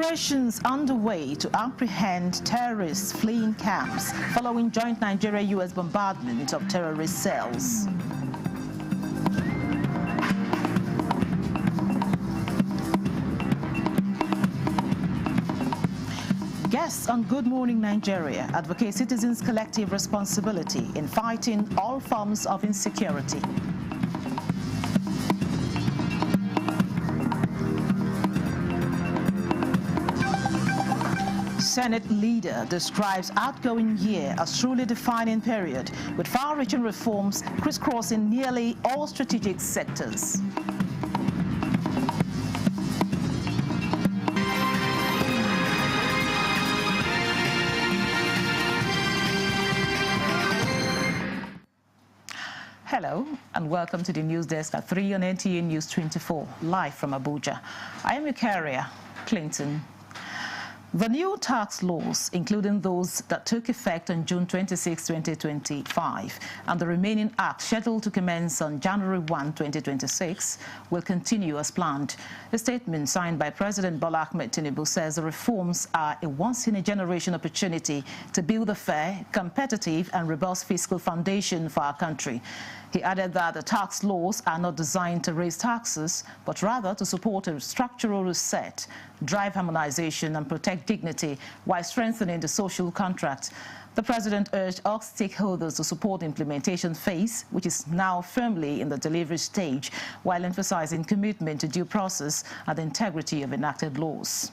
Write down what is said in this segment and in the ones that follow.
Operations underway to apprehend terrorists fleeing camps following joint Nigeria-US bombardment of terrorist cells. Guests on Good Morning Nigeria advocate citizens' collective responsibility in fighting all forms of insecurity. Senate leader describes outgoing year as truly defining period, with far-reaching reforms crisscrossing nearly all strategic sectors. Hello and welcome to the news desk at 3 on NTA News 24, live from Abuja. I am your carrier, Clinton. The new tax laws, including those that took effect on June 26, 2025, and the remaining acts scheduled to commence on January 1, 2026, will continue as planned. A statement signed by President Bola Ahmed Tinubu says the reforms are a once-in-a-generation opportunity to build a fair, competitive, and robust fiscal foundation for our country. He added that the tax laws are not designed to raise taxes, but rather to support a structural reset, drive harmonization, and protect dignity while strengthening the social contract. The president urged all stakeholders to support the implementation phase, which is now firmly in the delivery stage, while emphasizing commitment to due process and the integrity of enacted laws.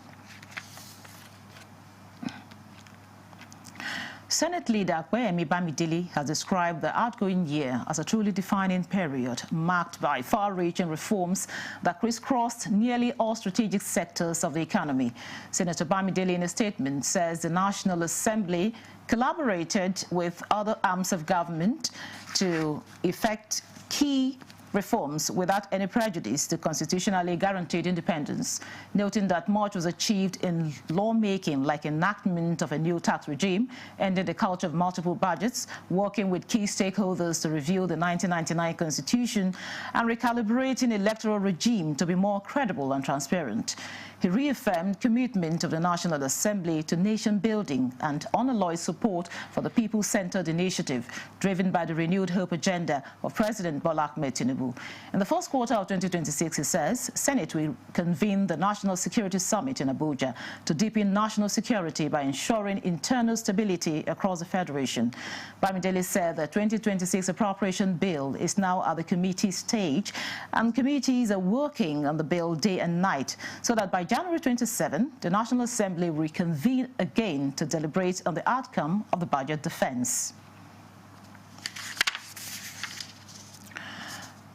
Senate leader Akpeyemi Bamidele has described the outgoing year as a truly defining period marked by far-reaching reforms that crisscrossed nearly all strategic sectors of the economy. Senator Bamidele, in a statement, says the National Assembly collaborated with other arms of government to effect key reforms without any prejudice to constitutionally guaranteed independence, noting that much was achieved in lawmaking, like enactment of a new tax regime, ending the culture of multiple budgets, working with key stakeholders to review the 1999 Constitution, and recalibrating electoral regime to be more credible and transparent. He reaffirmed commitment of the National Assembly to nation building and unalloyed support for the people-centered initiative driven by the renewed hope agenda of President Bola Ahmed Tinubu. In the first quarter of 2026, he says, Senate will convene the National Security Summit in Abuja to deepen national security by ensuring internal stability across the Federation. Bamidele said the 2026 appropriation bill is now at the committee stage, and committees are working on the bill day and night so that by January 27, the National Assembly will reconvene again to deliberate on the outcome of the budget defense.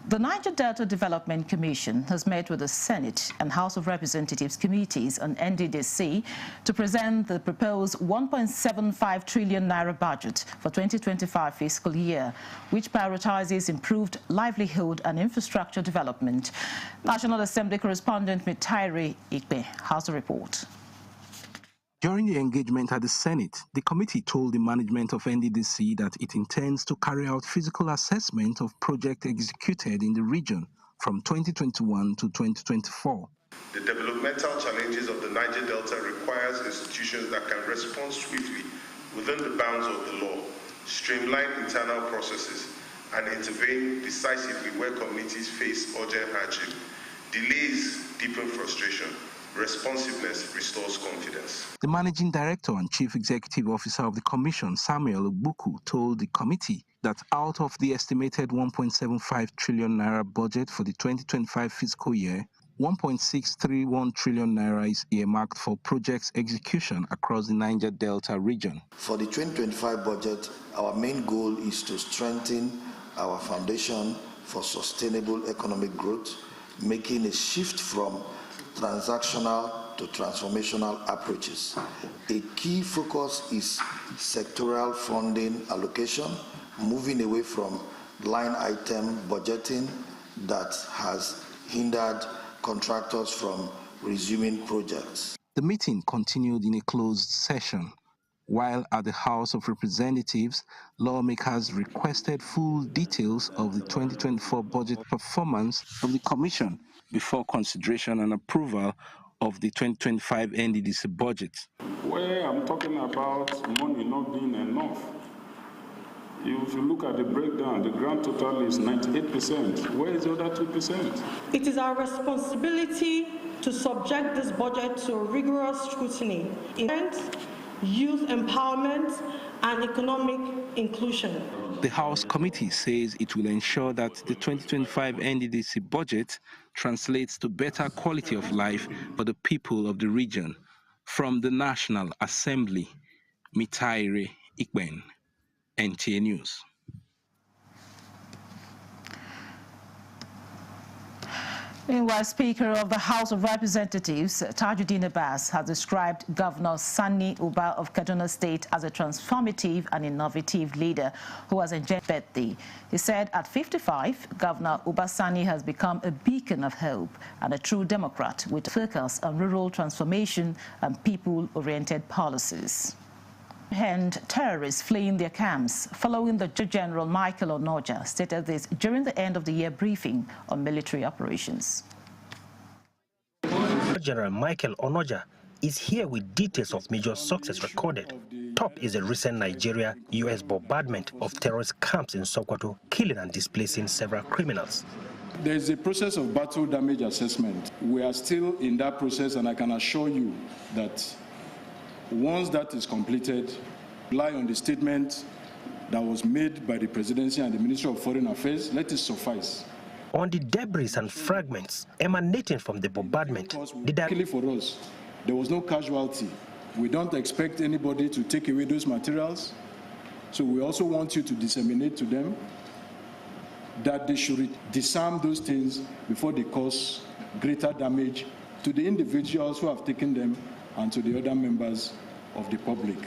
The Niger Delta Development Commission has met with the Senate and House of Representatives committees on NDDC to present the proposed 1.75 trillion naira budget for 2025 fiscal year, which prioritizes improved livelihood and infrastructure development. National Assembly correspondent Mitairi Ikpe has the report. During the engagement at the Senate, the committee told the management of NDDC that it intends to carry out physical assessment of projects executed in the region from 2021 to 2024. The developmental challenges of the Niger Delta requires institutions that can respond swiftly within the bounds of the law, streamline internal processes, and intervene decisively where communities face urgent hardship. Delays deepen frustration. Responsiveness restores confidence. The Managing Director and Chief Executive Officer of the Commission, Samuel Ogbuku, told the committee that out of the estimated 1.75 trillion naira budget for the 2025 fiscal year, 1.631 trillion naira is earmarked for projects execution across the Niger Delta region. For the 2025 budget, our main goal is to strengthen our foundation for sustainable economic growth, making a shift from transactional to transformational approaches. A key focus is sectoral funding allocation, moving away from line item budgeting that has hindered contractors from resuming projects. The meeting continued in a closed session. While at the House of Representatives, lawmakers requested full details of the 2024 budget performance of the Commission before consideration and approval of the 2025 NDDC budget. Where I'm talking about money not being enough, if you look at the breakdown, the grand total is 98%. Where is the other 2%? It is our responsibility to subject this budget to rigorous scrutiny in youth empowerment and economic inclusion. The House Committee says it will ensure that the 2025 NDDC budget translates to better quality of life for the people of the region. From the National Assembly, Mitaire Ikben, NTA News. Meanwhile, Speaker of the House of Representatives, Tajuddin Abbas, has described Governor Sani Uba of Kaduna State as a transformative and innovative leader who has enjoyed birthday. He said at 55, Governor Uba Sani has become a beacon of hope and a true Democrat with a focus on rural transformation and people-oriented policies. And terrorists fleeing their camps following the General Michael Onoja stated this during the end-of-the-year briefing on military operations. General Michael Onoja is here with details of major success recorded. Top is the recent Nigeria-US bombardment of terrorist camps in Sokoto, killing and displacing several criminals. There is a process of battle damage assessment. We are still in that process, and I can assure you that once that is completed, rely on the statement that was made by the Presidency and the Ministry of Foreign Affairs. Let it suffice. On the debris and fragments emanating from the bombardment, Luckily for us, there was no casualty. We don't expect anybody to take away those materials. So we also want you to disseminate to them that they should disarm those things before they cause greater damage to the individuals who have taken them and to the other members of the public.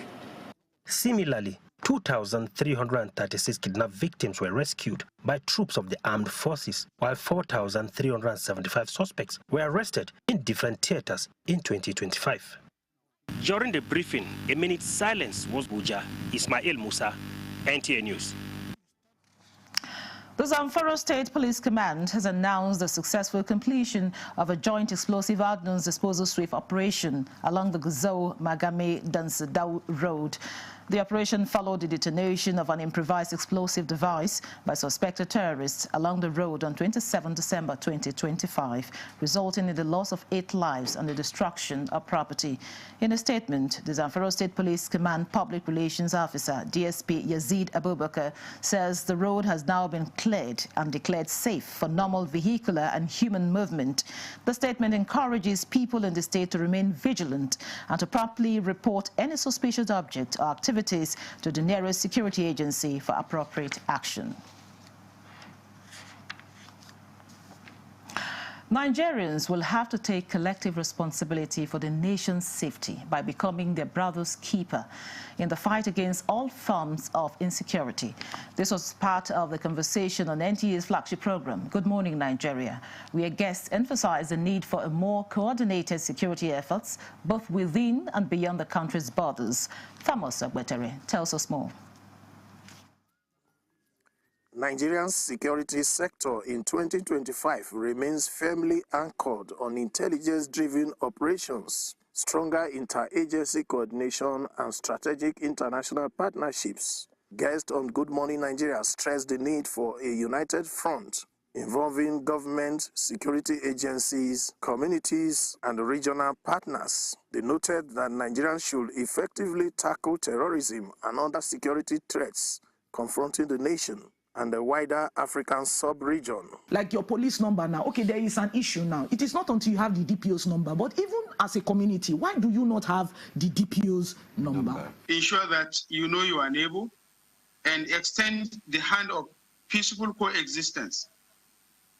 Similarly, 2,336 kidnapped victims were rescued by troops of the armed forces, while 4,375 suspects were arrested in different theaters in 2025. During the briefing, a minute's silence was Buja. Ismail Musa, NTA News. The Zamfara State Police Command has announced the successful completion of a joint explosive ordnance disposal sweep operation along the Guzau-Magame-Dansadau Road. The operation followed the detonation of an improvised explosive device by suspected terrorists along the road on 27 December 2025, resulting in the loss of 8 lives and the destruction of property. In a statement, the Zamfara State Police Command Public Relations Officer, DSP Yazid Abubakar, says the road has now been cleared and declared safe for normal vehicular and human movement. The statement encourages people in the state to remain vigilant and to promptly report any suspicious object or activity to the nearest security agency for appropriate action. Nigerians will have to take collective responsibility for the nation's safety by becoming their brother's keeper in the fight against all forms of insecurity. This was part of the conversation on NTA's flagship program, Good Morning Nigeria, where guests emphasized the need for a more coordinated security efforts both within and beyond the country's borders. Thomas Agbetere tells us more. Nigeria's security sector in 2025 remains firmly anchored on intelligence-driven operations, stronger interagency coordination, and strategic international partnerships. Guests on Good Morning Nigeria stressed the need for a united front involving government, security agencies, communities, and regional partners. They noted that Nigerians should effectively tackle terrorism and other security threats confronting the nation and the wider African sub-region. Like your police number now, okay, there is an issue now. It is not until you have the DPO's number, but even as a community, why do you not have the DPO's number? Ensure that you know you are able and extend the hand of peaceful coexistence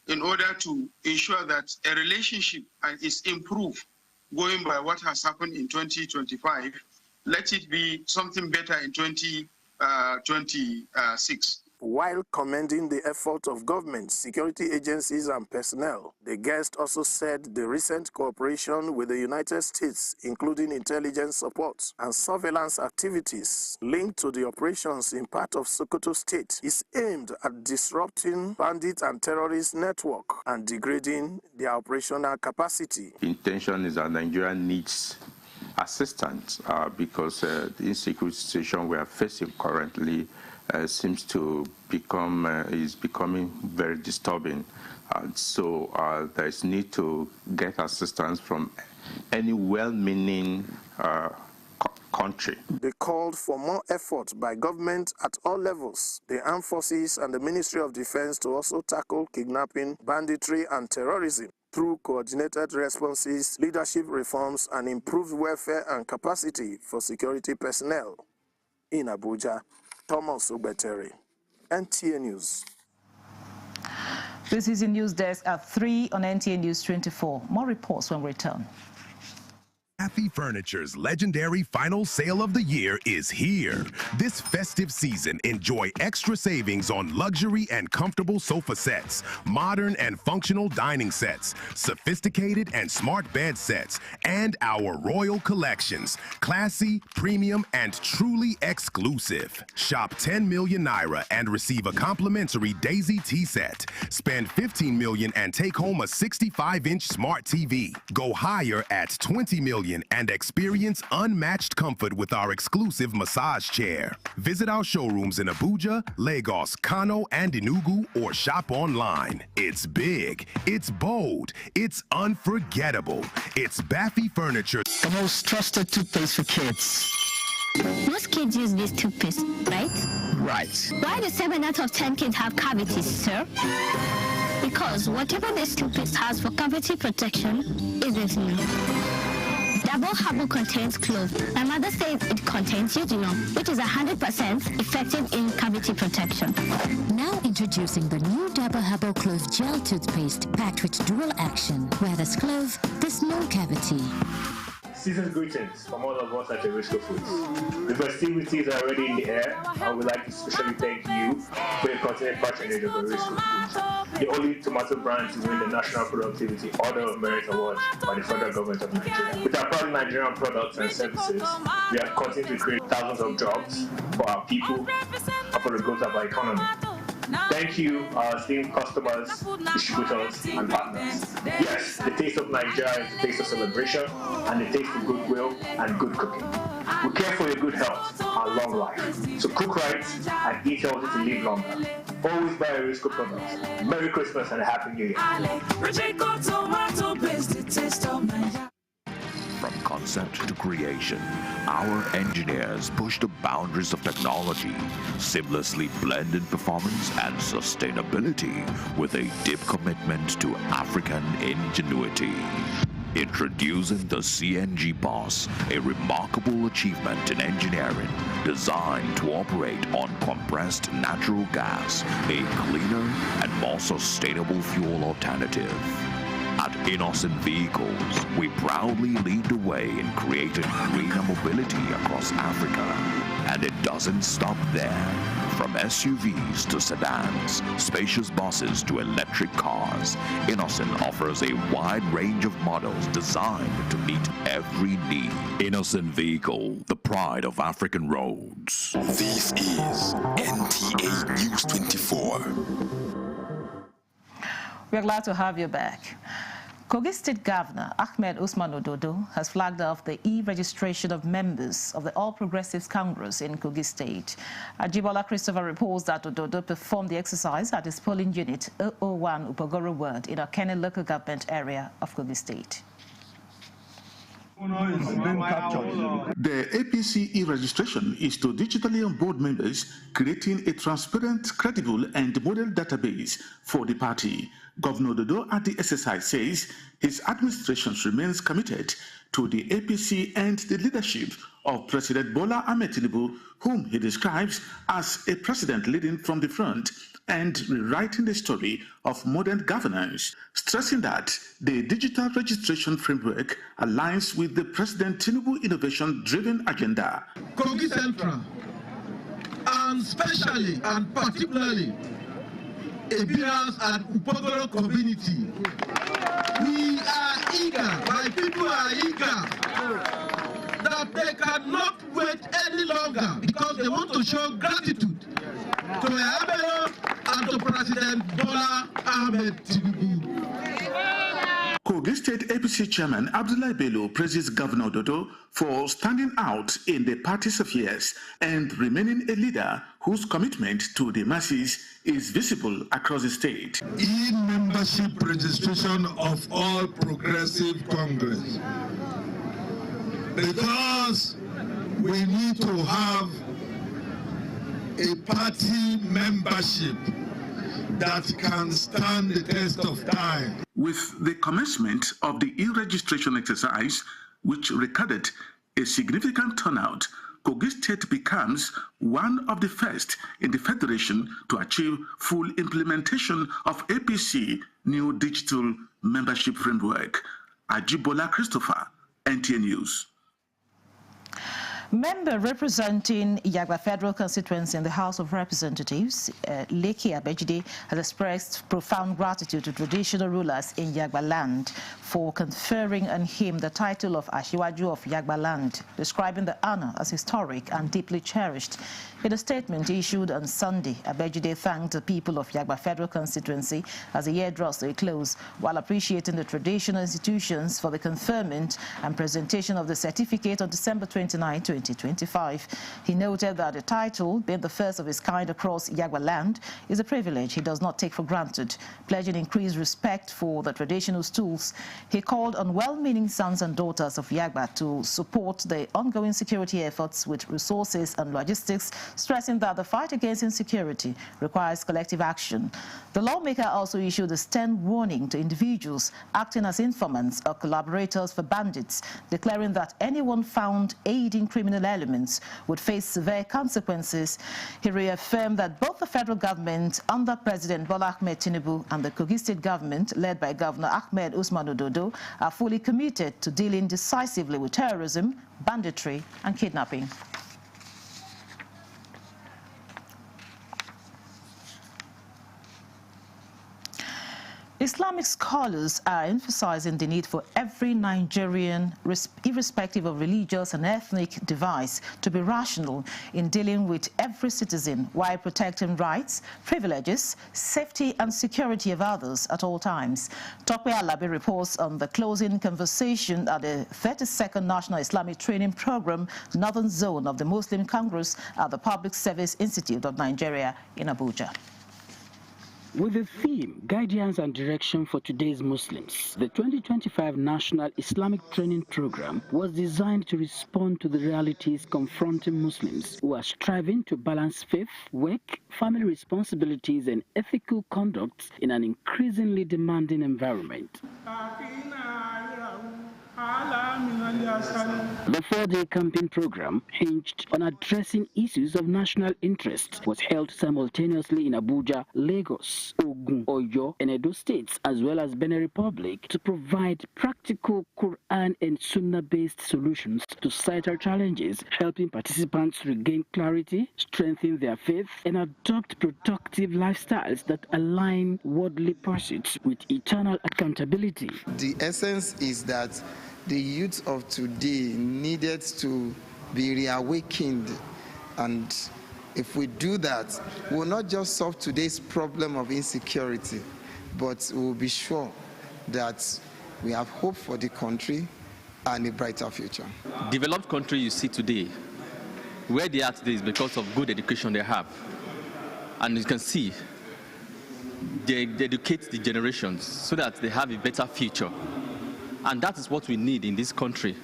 in order to ensure that a relationship is improved going by what has happened in 2025. Let it be something better in 2026. While commending the effort of government, security agencies and personnel, the guest also said the recent cooperation with the United States, including intelligence support and surveillance activities linked to the operations in part of Sokoto State, is aimed at disrupting bandit and terrorist network and degrading their operational capacity. The intention is that Nigeria needs assistance because the insecurity situation we are facing currently seems to is becoming very disturbing. So there is need to get assistance from any well-meaning country. They called for more effort by government at all levels, the armed forces and the Ministry of Defense, to also tackle kidnapping, banditry and terrorism through coordinated responses, leadership reforms and improved welfare and capacity for security personnel. In Abuja, Thomas Ubetere, NTA News. This is the news desk at 3 on NTA News 24. More reports when we return. Happy Furniture's legendary final sale of the year is here. This festive season, enjoy extra savings on luxury and comfortable sofa sets, modern and functional dining sets, sophisticated and smart bed sets, and our royal collections. Classy, premium, and truly exclusive. Shop 10 million naira and receive a complimentary Daisy tea set. Spend 15 million and take home a 65-inch smart TV. Go higher at 20 million and experience unmatched comfort with our exclusive massage chair. Visit our showrooms in Abuja, Lagos, Kano, and Enugu, or shop online. It's big, it's bold, it's unforgettable. It's Baffy Furniture, the most trusted toothpaste for kids. Most kids use this toothpaste, right? Right. Why do 7 out of 10 kids have cavities, sir? Because whatever this toothpaste has for cavity protection isn't new. Double Herbal contains clove. My mother says it contains eugenol, which is 100% effective in cavity protection. Now introducing the new Double Herbal Clove Gel Toothpaste, packed with dual action. Where there's clove, there's no cavity. Season's greetings from all of us at Risco Foods. The festivities are already in the air, and we'd like to especially thank you for your continued patronage of Risco Foods, the only tomato brand to win the National Productivity Order of Merit Award by the federal government of Nigeria. With our proud Nigerian products and services, we have continued to create thousands of jobs for our people and for the growth of our economy. Thank you, our esteemed customers, distributors, and partners. Yes, the taste of Nigeria is the taste of celebration and the taste of goodwill and good cooking. We care for your good health and long life. So cook right and eat healthy to live longer. Always buy a Risco products. Merry Christmas and a Happy New Year. From concept to creation, our engineers push the boundaries of technology, seamlessly blended performance and sustainability with a deep commitment to African ingenuity. Introducing the CNG Boss, a remarkable achievement in engineering designed to operate on compressed natural gas, a cleaner and more sustainable fuel alternative. At Innocent Vehicles, we proudly lead the way in creating greener mobility across Africa. And it doesn't stop there. From SUVs to sedans, spacious buses to electric cars, Innocent offers a wide range of models designed to meet every need. Innocent Vehicle, the pride of African roads. This is NTA News 24. We're glad to have you back. Kogi State Governor Ahmed Usman Ododo has flagged off the e-registration of members of the All Progressives Congress in Kogi State. Ajibola Christopher reports that Ododo performed the exercise at his polling unit 001 Upogoro Ward in Okene local government area of Kogi State. The APC e-registration is to digitally onboard members, creating a transparent, credible, and model database for the party. Governor Dodo at the SSI says his administration remains committed to the APC and the leadership of President Bola Ahmed Tinubu, whom he describes as a president leading from the front and rewriting the story of modern governance, stressing that the digital registration framework aligns with the President Tinubu innovation-driven agenda. Kogi Central, and especially and particularly Ebiras and Upogoro community. We are eager, my people are eager, that they cannot wait any longer because they want to show gratitude to Abelo and to President Bola Ahmed Tinubu. Kogi State APC Chairman Abdullahi Bello praises Governor Dodo for standing out in the party's affairs and remaining a leader whose commitment to the masses is visible across the state. E-membership registration of All Progressive Congress. Because we need to have a party membership that can stand the test of time. With the commencement of the e-registration exercise, which recorded a significant turnout, Kogi State becomes one of the first in the Federation to achieve full implementation of APC new digital membership framework. Ajibola Christopher, NTA News. Member representing Yagba Federal Constituency in the House of Representatives, Leki Abejide, has expressed profound gratitude to traditional rulers in Yagba land for conferring on him the title of Ashiwaju of Yagba land, describing the honor as historic and deeply cherished. In a statement issued on Sunday, Abejide thanked the people of Yagba Federal Constituency as the year draws to a close, while appreciating the traditional institutions for the conferment and presentation of the certificate on December 29, 2025. He noted that the title, being the first of its kind across Yagba land, is a privilege he does not take for granted, pledging increased respect for the traditional stools. He called on well-meaning sons and daughters of Yagba to support the ongoing security efforts with resources and logistics, stressing that the fight against insecurity requires collective action. The lawmaker also issued a stern warning to individuals acting as informants or collaborators for bandits, declaring that anyone found aiding criminal elements would face severe consequences. He reaffirmed that both the federal government under President Bola Ahmed Tinubu and the Kogi State government, led by Governor Ahmed Usman Ododo, are fully committed to dealing decisively with terrorism, banditry, and kidnapping. Islamic scholars are emphasizing the need for every Nigerian, irrespective of religious and ethnic device, to be rational in dealing with every citizen while protecting rights, privileges, safety and security of others at all times. Tope Alabi reports on the closing conversation at the 32nd National Islamic Training Program, Northern Zone of the Muslim Congress at the Public Service Institute of Nigeria in Abuja. With the theme, Guidance and Direction for Today's Muslims, the 2025 National Islamic Training Program was designed to respond to the realities confronting Muslims who are striving to balance faith, work, family responsibilities, and ethical conduct in an increasingly demanding environment. The 4-day campaign program, hinged on addressing issues of national interest, was held simultaneously in Abuja, Lagos, Ogun, Oyo, and Edo states, as well as Benin Republic, to provide practical Quran and Sunnah-based solutions to societal challenges, helping participants regain clarity, strengthen their faith, and adopt productive lifestyles that align worldly pursuits with eternal accountability. The essence is that the youth of today needed to be reawakened, and if we do that, we'll not just solve today's problem of insecurity, but we'll be sure that we have hope for the country and a brighter future. Developed country you see today, where they are today is because of good education they have. And you can see they educate the generations so that they have a better future. And that is what we need in this country.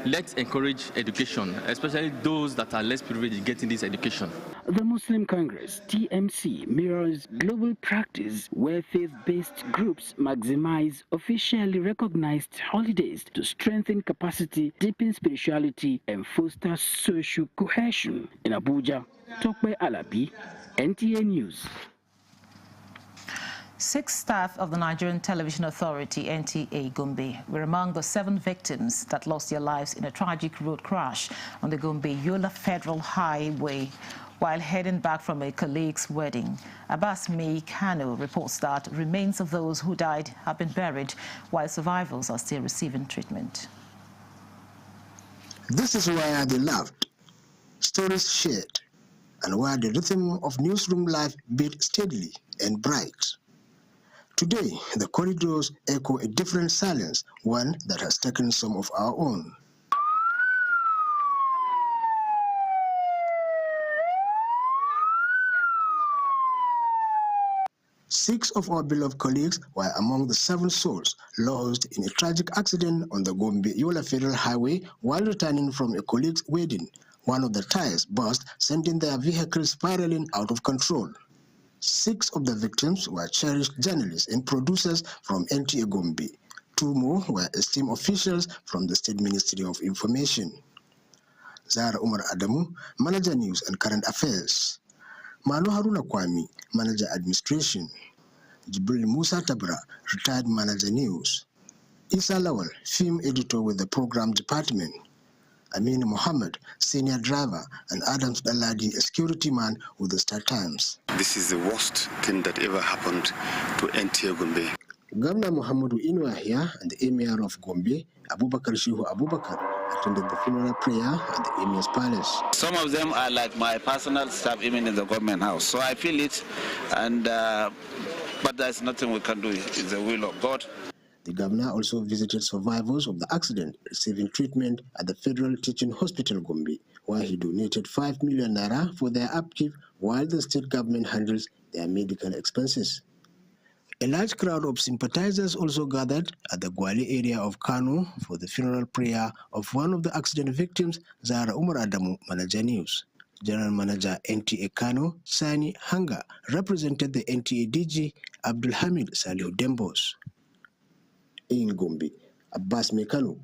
Let's encourage education, especially those that are less privileged in getting this education. The Muslim Congress, TMC, mirrors global practice where faith-based groups maximize officially recognized holidays to strengthen capacity, deepen spirituality, and foster social cohesion. In Abuja, Tope Alabi, NTA News. 6 staff of the Nigerian Television Authority, NTA Gombe, were among the 7 victims that lost their lives in a tragic road crash on the Gombe-Yola Federal Highway while heading back from a colleague's wedding. Abbas Kano reports that remains of those who died have been buried, while survivors are still receiving treatment. This is where they loved, stories shared, and where the rhythm of newsroom life beat steadily and bright. Today, the corridors echo a different silence, one that has taken some of our own. Six of our beloved colleagues were among the 7 souls lost in a tragic accident on the Gombe-Yola Federal Highway while returning from a colleague's wedding. One of the tires burst, sending their vehicle spiraling out of control. 6 of the victims were cherished journalists and producers from NTA Gombe. 2 more were esteemed officials from the State Ministry of Information. Zara Umar Adamu, Manager News and Current Affairs. Manu Haruna Kwame, Manager Administration. Jibril Musa Tabra, Retired Manager News. Isa Lawal, Film Editor with the Program Department. Amin Mohammed, Senior Driver, and Adams Daladi, a security man with the Star Times. This is the worst thing that ever happened to NTA Gombe. Governor Muhammadu Inuahia and the Emir of Gombe, Abubakar Shehu Abubakar, attended the funeral prayer at the Emir's Palace. Some of them are like my personal staff, even in the government house. So I feel it, and but there's nothing we can do. It's the will of God. The governor also visited survivors of the accident receiving treatment at the Federal Teaching Hospital Gombe, where he donated 5 million naira for their upkeep while the state government handles their medical expenses. A large crowd of sympathizers also gathered at the Gwale area of Kano for the funeral prayer of one of the accident victims, Zara Umar Adamu, Manager News. General Manager NTA Kano, Sani Hanga, represented the NTA DG, Abdul Hamid Salihu Dembos. In Gombe, Abbas Mekano,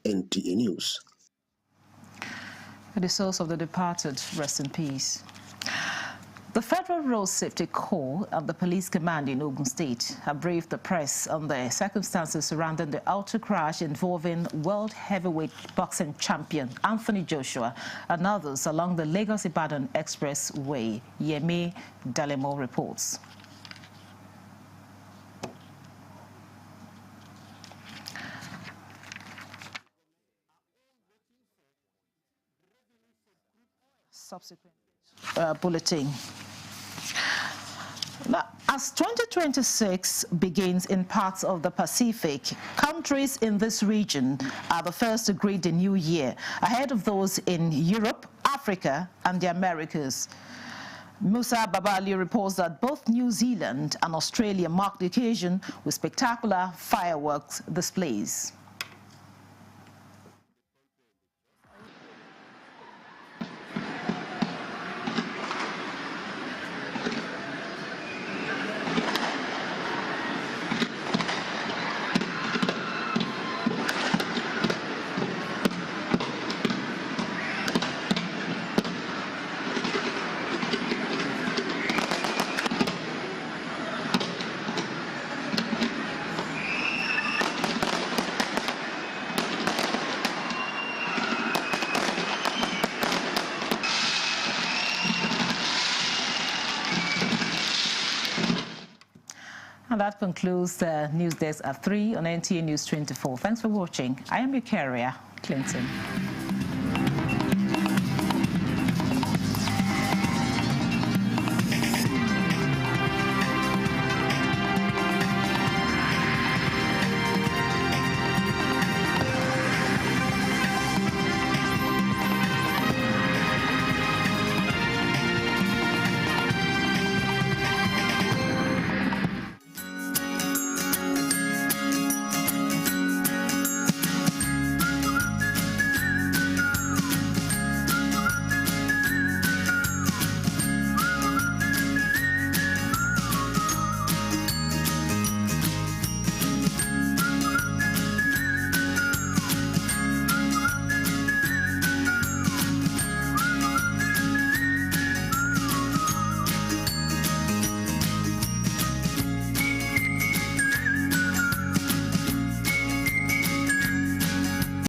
NTA News. The souls of the departed, rest in peace. The Federal Road Safety Corps and the Police Command in Ogun State have briefed the press on the circumstances surrounding the auto crash involving world heavyweight boxing champion Anthony Joshua and others along the Lagos-Ibadan Expressway. Yemi Dalemo reports. Subsequent bulletin. Now, as 2026 begins in parts of the Pacific, countries in this region are the first to greet the new year, ahead of those in Europe, Africa, and the Americas. Musa Babali reports that both New Zealand and Australia marked the occasion with spectacular fireworks displays. And that concludes the news desk at 3 on NTA News 24. Thanks for watching. I am your carrier, Clinton.